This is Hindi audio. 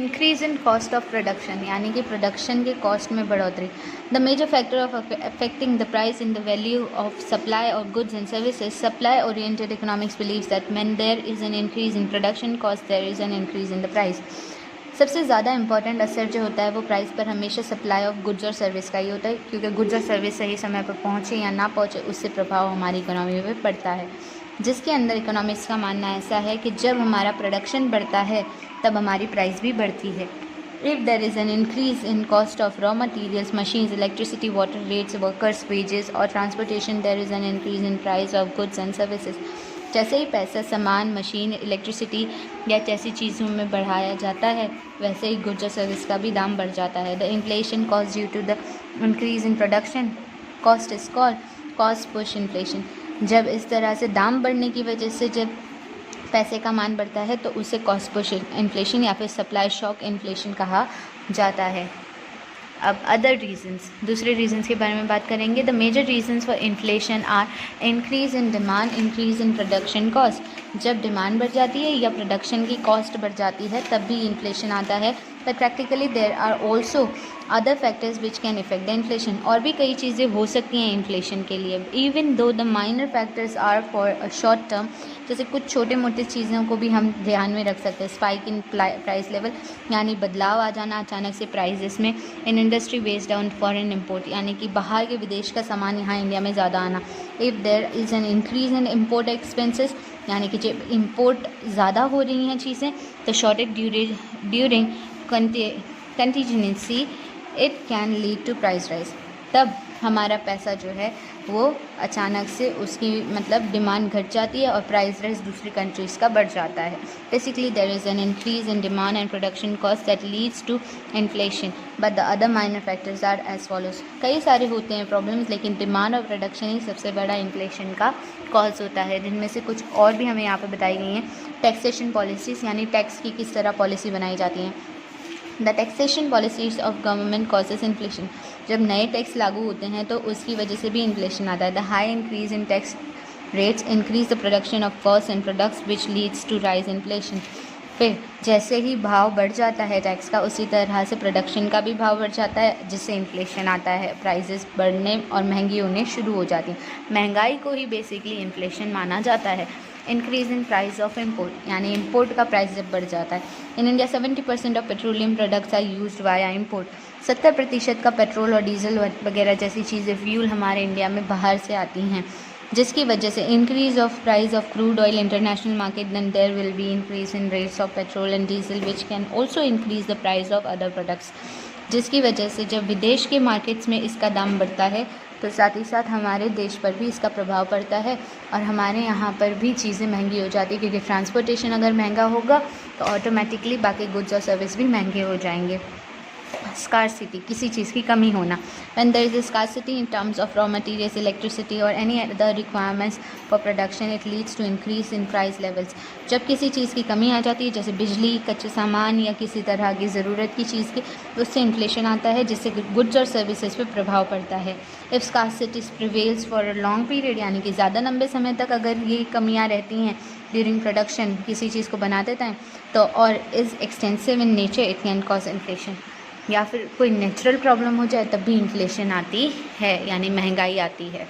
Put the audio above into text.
Increase in cost of production, यानी कि प्रोडक्शन के कॉस्ट में बढ़ोतरी। The major factor of affecting the price in the value of supply of goods and services. Supply oriented economics believes that when there is an increase in production cost there is an increase in the price. सबसे ज़्यादा इंपॉर्टेंट असर जो होता है वो प्राइस पर हमेशा सप्लाई ऑफ गुड्स और सर्विस का ही होता है, क्योंकि गुड्स और सर्विस सही समय पर पहुँचे या ना पहुँचे उससे प्रभाव हमारी इकोनॉमी पर पड़ता है। जिसके अंदर इकोनॉमिक्स का मानना ऐसा है कि जब हमारा प्रोडक्शन बढ़ता है तब हमारी प्राइस भी बढ़ती है। If there is an increase in cost of raw materials, machines, electricity, water rates, workers wages और transportation, there is an increase in price of goods and services. जैसे ही पैसा सामान, मशीन, इलेक्ट्रिसिटी या जैसी चीज़ों में बढ़ाया जाता है वैसे ही गुड्स और सर्विस का भी दाम बढ़ जाता है। The inflation cause due to the increase in production cost is called cost push inflation. जब इस तरह से दाम बढ़ने की वजह से जब पैसे का मान बढ़ता है तो उसे कॉस्ट पुश इन्फ्लेशन या फिर सप्लाई शॉक इन्फ्लेशन कहा जाता है। अब अदर रीजंस, दूसरे रीजंस के बारे में बात करेंगे। The major reasons for inflation are increase in demand, increase in production cost. जब डिमांड बढ़ जाती है या प्रोडक्शन की कॉस्ट बढ़ जाती है तब भी इन्फ्लेशन आता है। But practically there are also other factors which can effect the inflation. और भी कई चीज़ें हो सकती हैं इन्फ्लेशन के लिए, even though the minor factors are for a short term. जैसे कुछ छोटे मोटे चीज़ों को भी हम ध्यान में रख सकते हैं। स्पाइक इन प्राइस लेवल, यानी बदलाव आ जाना अचानक से प्राइजेस में। In industry based on foreign import, यानी कि बाहर के विदेश का सामान यहाँ इंडिया में ज़्यादा आना। If there is an increase in import expenses, यानी कि जब इम्पोर्ट ज़्यादा हो रही हैं चीज़ें तो shortage during contingency it can lead to price rise. तब हमारा पैसा जो है वो अचानक से उसकी मतलब डिमांड घट जाती है और प्राइस राइज दूसरी कंट्रीज़ का बढ़ जाता है। Basically there is an increase in demand and production cost that leads to inflation, but the other minor factors are as follows. कई सारे होते हैं प्रॉब्लम्स, लेकिन डिमांड और प्रोडक्शन ही सबसे बड़ा इन्फ्लेशन का कॉज होता है, जिनमें से कुछ और भी हमें यहाँ पर बताई गई हैं। टैक्सेशन पॉलिसीज़, यानी टैक्स की किस तरह पॉलिसी बनाई जाती हैं। The taxation policies of government causes inflation. जब नए टैक्स लागू होते हैं तो उसकी वजह से भी इन्फ्लेशन आता है। The high increase in tax rates increase the production of first end products which leads to rise inflation. फिर जैसे ही भाव बढ़ जाता है टैक्स का, उसी तरह से प्रोडक्शन का भी भाव बढ़ जाता है, जिससे इन्फ्लेशन आता है। प्राइजेस बढ़ने और महंगी होने शुरू हो जाती हैं। महंगाई को ही बेसिकली इन्फ्लेशन माना जाता है। Increase in price of import, यानी इम्पोर्ट का प्राइस जब बढ़ जाता है। In India 70% of petroleum products are used via import. 70% का पेट्रोल और डीजल वगैरह जैसी चीज़ें फ्यूल हमारे इंडिया में बाहर से आती हैं, जिसकी वजह से increase of price of crude oil international market, then there will be increase in rates of petrol and diesel which can also increase the price of other products. जिसकी वजह से जब विदेश के मार्केट्स में इसका दाम बढ़ता है तो साथ ही साथ हमारे देश पर भी इसका प्रभाव पड़ता है और हमारे यहाँ पर भी चीज़ें महंगी हो जाती है, क्योंकि ट्रांसपोर्टेशन अगर महंगा होगा तो ऑटोमेटिकली बाकी गुड्स और सर्विस भी महंगे हो जाएंगे। स्कार्सिटी, किसी चीज़ की कमी होना। When there is a scarcity in terms of raw materials, electricity और any other requirements for production, it leads to increase in price levels. जब किसी चीज़ की कमी आ जाती है, जैसे बिजली, कच्चे सामान या किसी तरह की ज़रूरत की चीज़ की, उससे इन्फ्लेशन आता है, जिससे गुड्स और सर्विसेज पर प्रभाव पड़ता है। If scarcity prevails for a long period, यानी कि ज़्यादा लंबे समय तक अगर ये कमियाँ रहती हैं ड्यूरिंग प्रोडक्शन, किसी चीज़ को बनाते टाइम, तो और is extensive in nature, it can cause inflation. या फिर कोई नेचुरल प्रॉब्लम हो जाए तब भी इन्फ्लेशन आती है, यानी महंगाई आती है।